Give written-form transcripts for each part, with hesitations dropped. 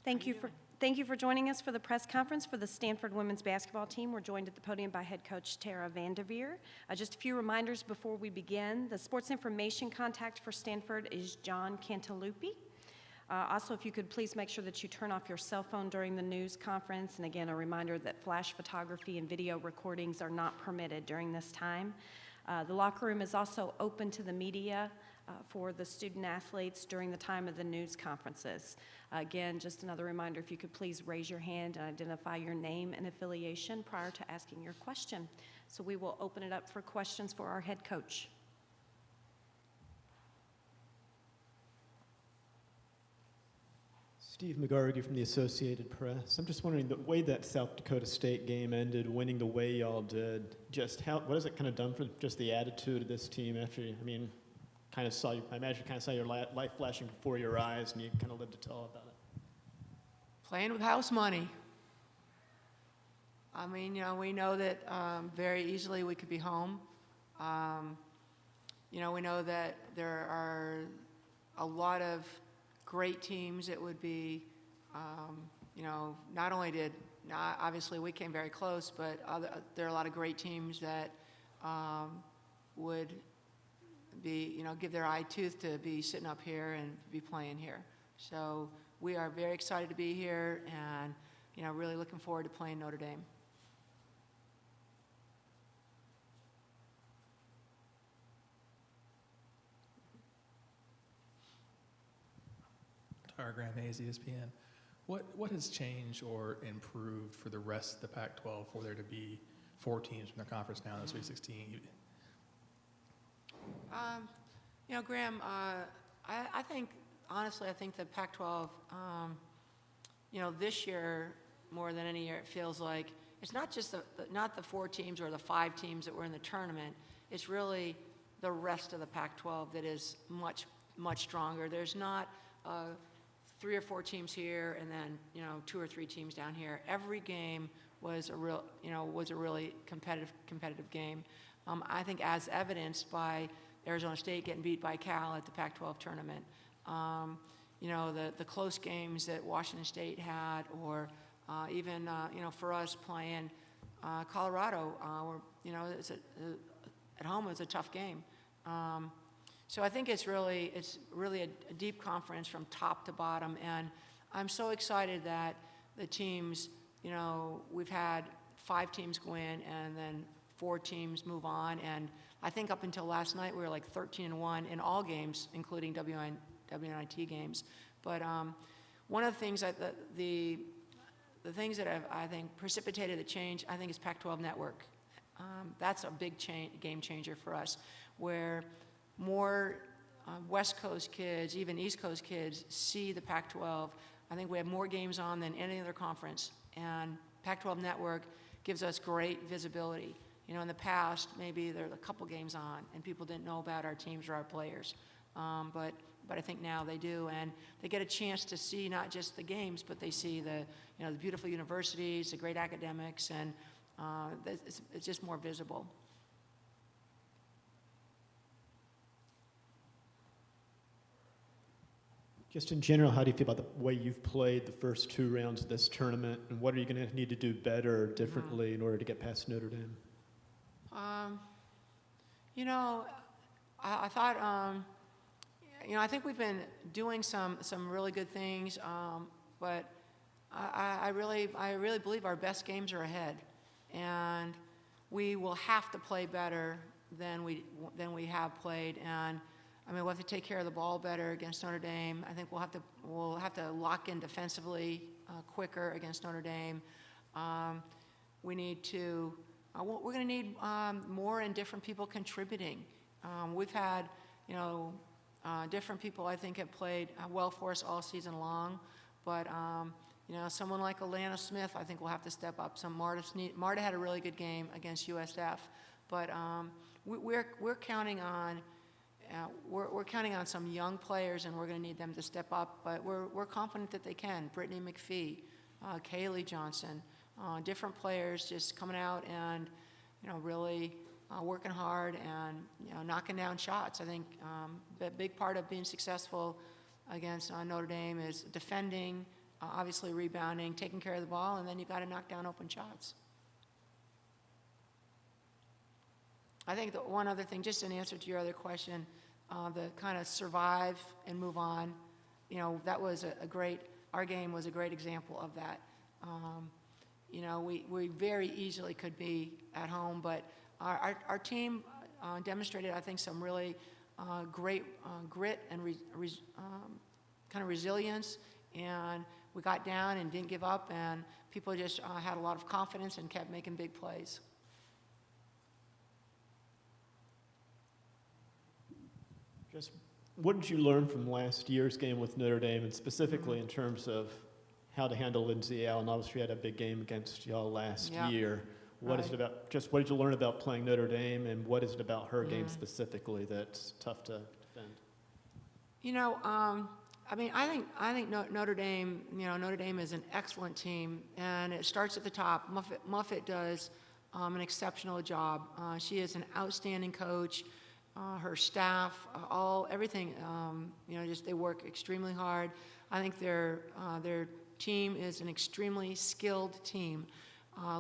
Thank you for joining us for the press conference for the Stanford women's basketball team. We're joined at the podium by head coach Tara Vanderveer. Just a few reminders before we begin. The sports information contact for Stanford is John Cantalupi. Also, if you could please make sure that you turn off your cell phone during the news conference. And again, a reminder that flash photography and video recordings are not permitted during this time. The locker room is also open to the media for the student athletes during the time of the news conferences. Again, just another reminder, if you could please raise your hand and identify your name and affiliation prior to asking your question. So we will open it up for questions for our head coach. Steve McGarvey from the Associated Press. I'm just wondering, the way that South Dakota State game ended, winning the way y'all did, what has it kind of done for just the attitude of this team after, I imagine you kind of saw your life flashing before your eyes and you kind of lived to tell about it. Playing with house money. I mean, we know that very easily we could be home. We know that there are a lot of great teams. It would be, not only obviously we came very close, but there are a lot of great teams that would be, give their eye tooth to be sitting up here and be playing here. So we are very excited to be here and, really looking forward to playing Notre Dame. Graham Hayes, ESPN. What has changed or improved for the rest of the Pac-12 for there to be 4 teams from the conference now in the Sweet 16? Graham, I think, honestly, I think the Pac-12, this year, more than any year, it feels like it's not just not the 4 teams or the 5 teams that were in the tournament. It's really the rest of the Pac-12 that is much, much stronger. There's not 3 or 4 teams here and then 2 or 3 teams down here. Every game was a really competitive game. I think as evidenced by Arizona State getting beat by Cal at the Pac-12 tournament. The close games that Washington State had, or even for us playing Colorado, at home it was a tough game. So I think it's really a deep conference from top to bottom, and I'm so excited that the teams, we've had 5 teams go in and then 4 teams move on, and I think up until last night we were like 13-1 in all games, including WNIT games. But one of the things the things that I think precipitated the change, I think, is Pac-12 Network. That's a big game changer for us, where more West Coast kids, even East Coast kids, see the Pac-12. I think we have more games on than any other conference, and Pac-12 Network gives us great visibility. In the past, maybe there were a couple games on, and people didn't know about our teams or our players. But I think now they do, and they get a chance to see not just the games, but they see the beautiful universities, the great academics, and it's just more visible. Just in general, how do you feel about the way you've played the first 2 rounds of this tournament, and what are you going to need to do better or differently in order to get past Notre Dame? I thought, I think we've been doing some really good things, but I really believe our best games are ahead, and we will have to play better than we have played. And we'll have to take care of the ball better against Notre Dame. I think we'll have to lock in defensively quicker against Notre Dame. We need to. We're going to need more and different people contributing. We've had, different people I think have played well for us all season long, but someone like Alana Smith I think will have to step up. Marta had a really good game against USF, but we're counting on. We're counting on some young players, and we're going to need them to step up. But we're confident that they can. Brittany McPhee, Kaylee Johnson, different players just coming out and really working hard and knocking down shots. I think the big part of being successful against Notre Dame is defending, obviously rebounding, taking care of the ball, and then you've got to knock down open shots. I think that one other thing, just in answer to your other question, the kind of survive and move on, you know, that was our game was a great example of that. You know, we very easily could be at home, but our team demonstrated, I think, some really great grit and kind of resilience, and we got down and didn't give up, and people just had a lot of confidence and kept making big plays. Just what did you learn from last year's game with Notre Dame, and specifically in terms of how to handle Lindsay Allen? Obviously, you had a big game against y'all last year. What is it about? Just what did you learn about playing Notre Dame, and what is it about her game specifically that's tough to defend? You know, I mean, I think Notre Dame. You know, Notre Dame is an excellent team, and it starts at the top. Muffet does an exceptional job. She is an outstanding coach. Her staff, everything. You know, just they work extremely hard. I think their team is an extremely skilled team.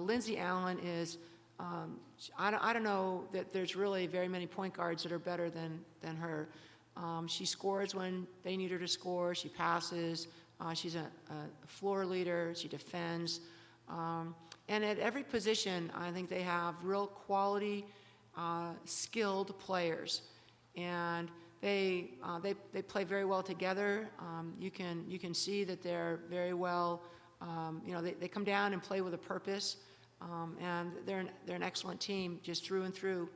Lindsay Allen is, I don't know that there's really very many point guards that are better than her. She scores when they need her to score. She passes. She's a floor leader. She defends. And at every position, I think they have real quality, skilled players. And they play very well together. You can see that they're very well. You know, they come down and play with a purpose, and they're an excellent team just through and through.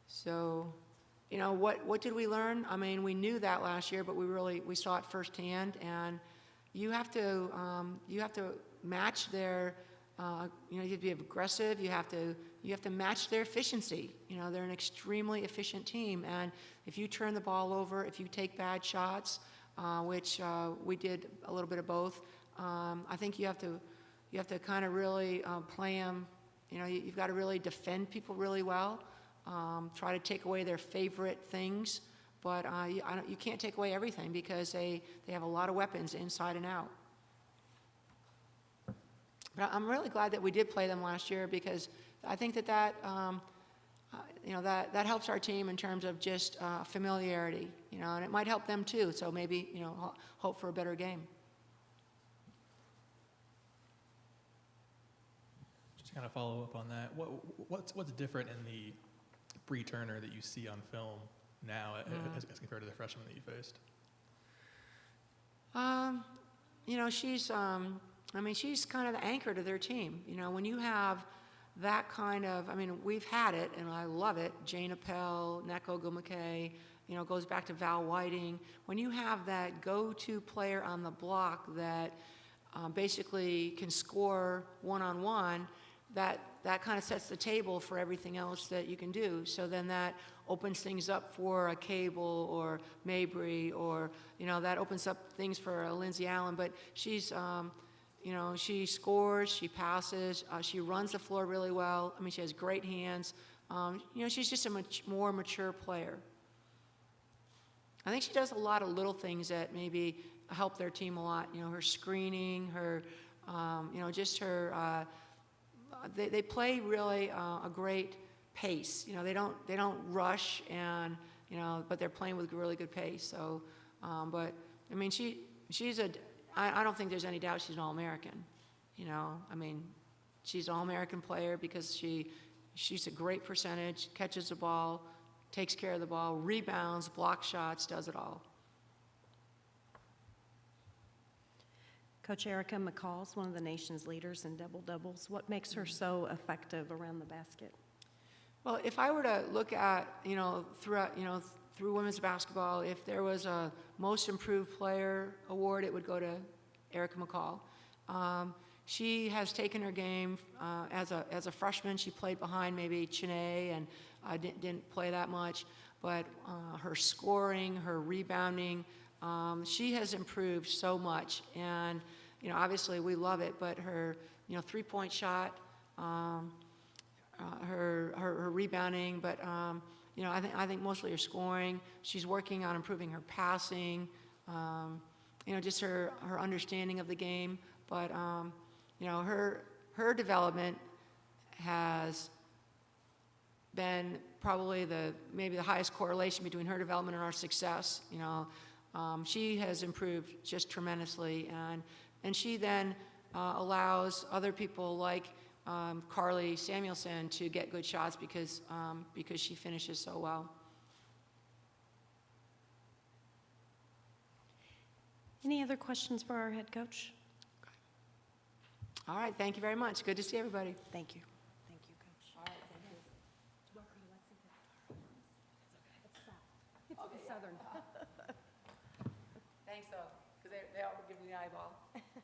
So, you know, what did we learn? I mean, we knew that last year, but we saw it firsthand, and you have to match their. You know, you have to be aggressive. You have to match their efficiency. You know, they're an extremely efficient team, and if you turn the ball over, if you take bad shots, which we did a little bit of both, I think you have to kind of really play them. You know, you've got to really defend people really well. Try to take away their favorite things, but you can't take away everything because they have a lot of weapons inside and out. But I'm really glad that we did play them last year because I think that you know, that helps our team in terms of just familiarity, you know, and it might help them too. So maybe, you know, hope for a better game. Just kind of follow up on that. What's different in the Bree Turner that you see on film now as compared to the freshman that you faced? You know, she's kind of the anchor to their team. You know, when you have that kind of, I mean, we've had it, and I love it. Jane Appel, Neko Gumake, you know, goes back to Val Whiting. When you have that go-to player on the block that basically can score one-on-one, that kind of sets the table for everything else that you can do. So then that opens things up for a Cable or Mabry, or, you know, that opens up things for a Lindsay Allen. But she's, you know, she scores, she passes, she runs the floor really well. I mean, she has great hands. You know, she's just a more mature player. I think she does a lot of little things that maybe help their team a lot. You know, her screening, her, you know, just her. They play really a great pace. You know, they don't rush, and you know, but they're playing with really good pace. So, but I mean, she's a. I don't think there's any doubt she's an All-American. You know, I mean, she's an All-American player because she's a great percentage, catches the ball, takes care of the ball, rebounds, blocks shots, does it all. Coach Erica McCall's one of the nation's leaders in double-doubles. What makes her so effective around the basket? Well, if I were to look at, you know, through women's basketball, if there was a most improved player award, it would go to Erica McCall. She has taken her game as a freshman. She played behind maybe Chene and didn't play that much, but her scoring, her rebounding, she has improved so much. And you know, obviously we love it, but her, you know, three-point shot, her rebounding, but you know, I think mostly her scoring. She's working on improving her passing. just her understanding of the game. But, her development has been probably maybe the highest correlation between her development and our success. She has improved just tremendously, and she then allows other people like Carly Samuelson to get good shots because she finishes so well. Any other questions for our head coach? All right, thank you very much. Good to see everybody. Thank you. Thank you, Coach. All right, thank you. It's the Southern. Thanks, though, because they all were giving me the eyeball. Thank you.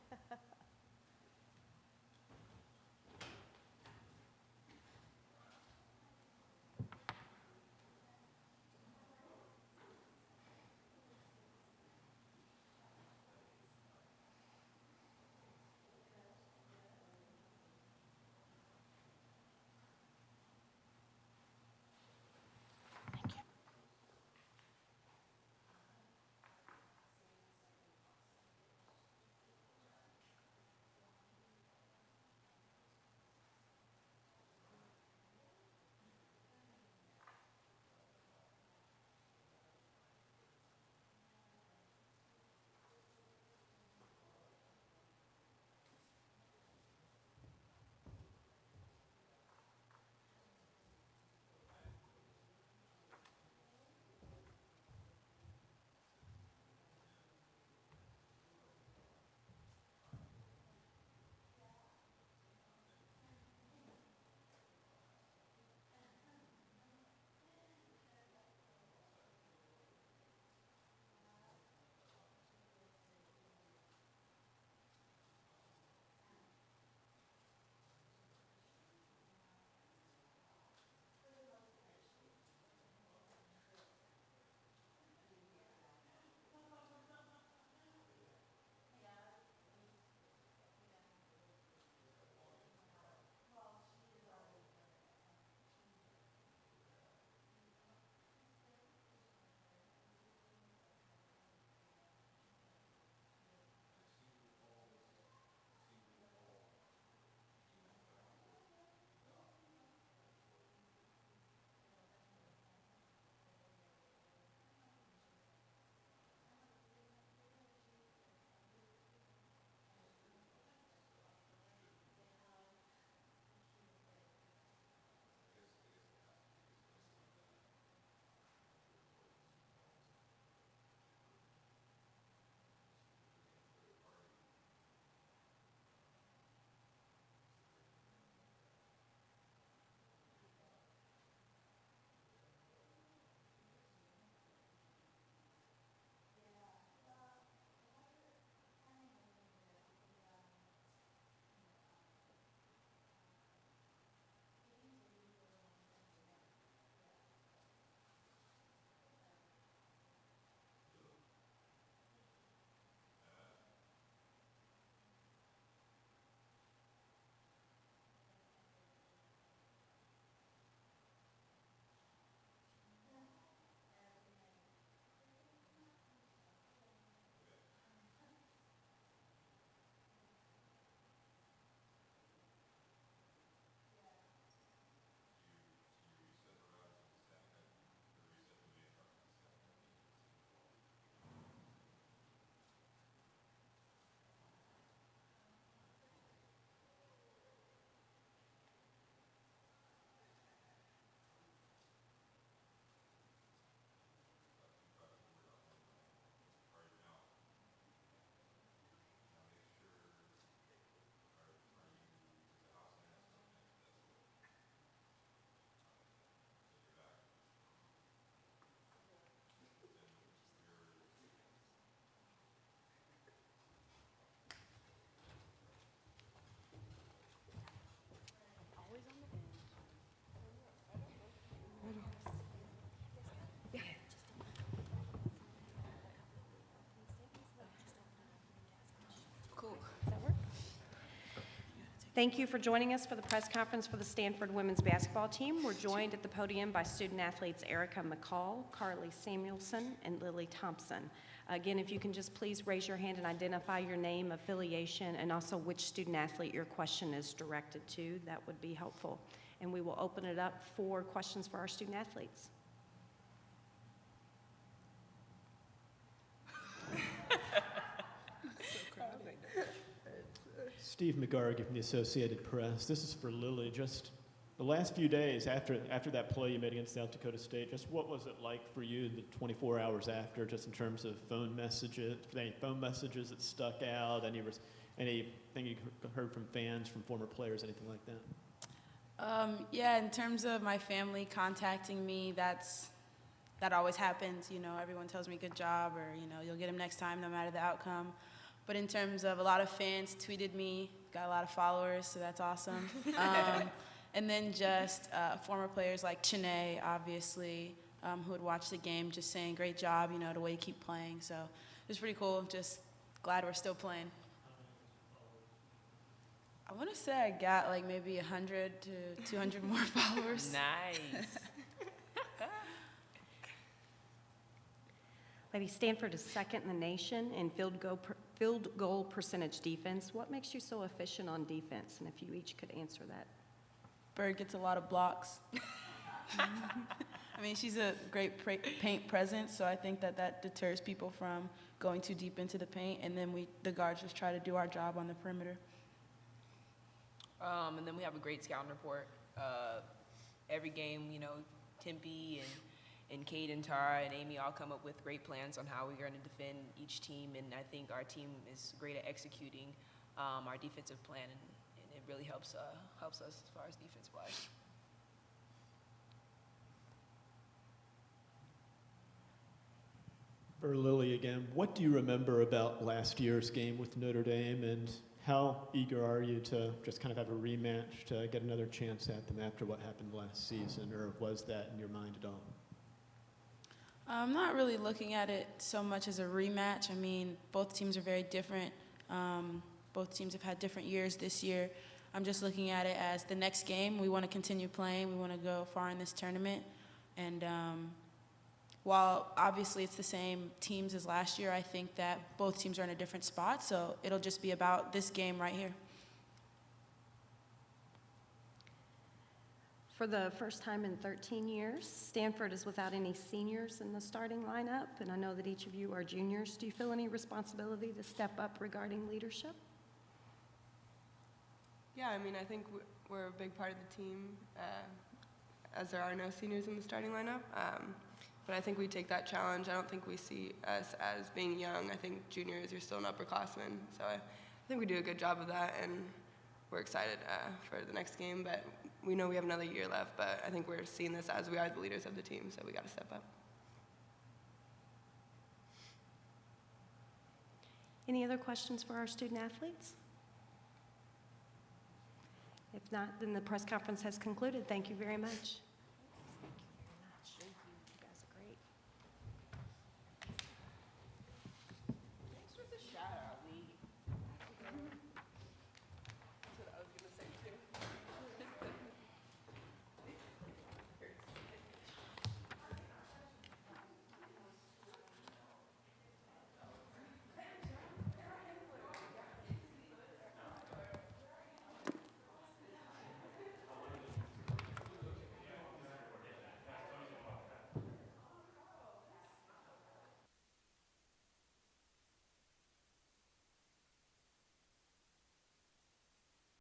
Thank you for joining us for the press conference for the Stanford women's basketball team. We're joined at the podium by student athletes Erica McCall, Carly Samuelson, and Lily Thompson. Again, if you can just please raise your hand and identify your name, affiliation, and also which student athlete your question is directed to, that would be helpful. And we will open it up for questions for our student athletes. Steve McGargy from the Associated Press. This is for Lily. Just the last few days after that play you made against South Dakota State, just what was it like for you the 24 hours after, just in terms of phone messages, any phone messages that stuck out, anything you heard from fans, from former players, anything like that? Yeah, in terms of my family contacting me, that always happens. You know, everyone tells me good job, or, you know, you'll get him next time no matter the outcome. But in terms of a lot of fans tweeted me, got a lot of followers, so that's awesome. And then just former players like Chene, obviously, who had watched the game, just saying great job, you know, the way you keep playing. So it was pretty cool. Just glad we're still playing. I want to say I got like maybe 100 to 200 more followers. Nice. Lady, Stanford is second in the nation in field goal percentage defense. What makes you so efficient on defense? And if you each could answer that. Bird gets a lot of blocks. I mean, she's a great paint presence, so I think that deters people from going too deep into the paint, and then the guards just try to do our job on the perimeter. And then we have a great scouting report. Every game, you know, Tempe and Kate and Tara and Amy all come up with great plans on how we're going to defend each team, and I think our team is great at executing our defensive plan, and it really helps us as far as defense-wise. For Lily again, what do you remember about last year's game with Notre Dame, and how eager are you to just kind of have a rematch, to get another chance at them after what happened last season, or was that in your mind at all? I'm not really looking at it so much as a rematch. I mean, both teams are very different. Both teams have had different years this year. I'm just looking at it as the next game. We want to continue playing. We want to go far in this tournament. And while obviously it's the same teams as last year, I think that both teams are in a different spot. So it'll just be about this game right here. For the first time in 13 years, Stanford is without any seniors in the starting lineup, and I know that each of you are juniors. Do you feel any responsibility to step up regarding leadership? Yeah, I mean, I think we're a big part of the team, as there are no seniors in the starting lineup. But I think we take that challenge. I don't think we see us as being young. I think juniors, you're still an upperclassman. So I think we do a good job of that, and we're excited for the next game. But we know we have another year left, but I think we're seeing this as we are the leaders of the team, so we got to step up. Any other questions for our student athletes? If not, then the press conference has concluded. Thank you very much.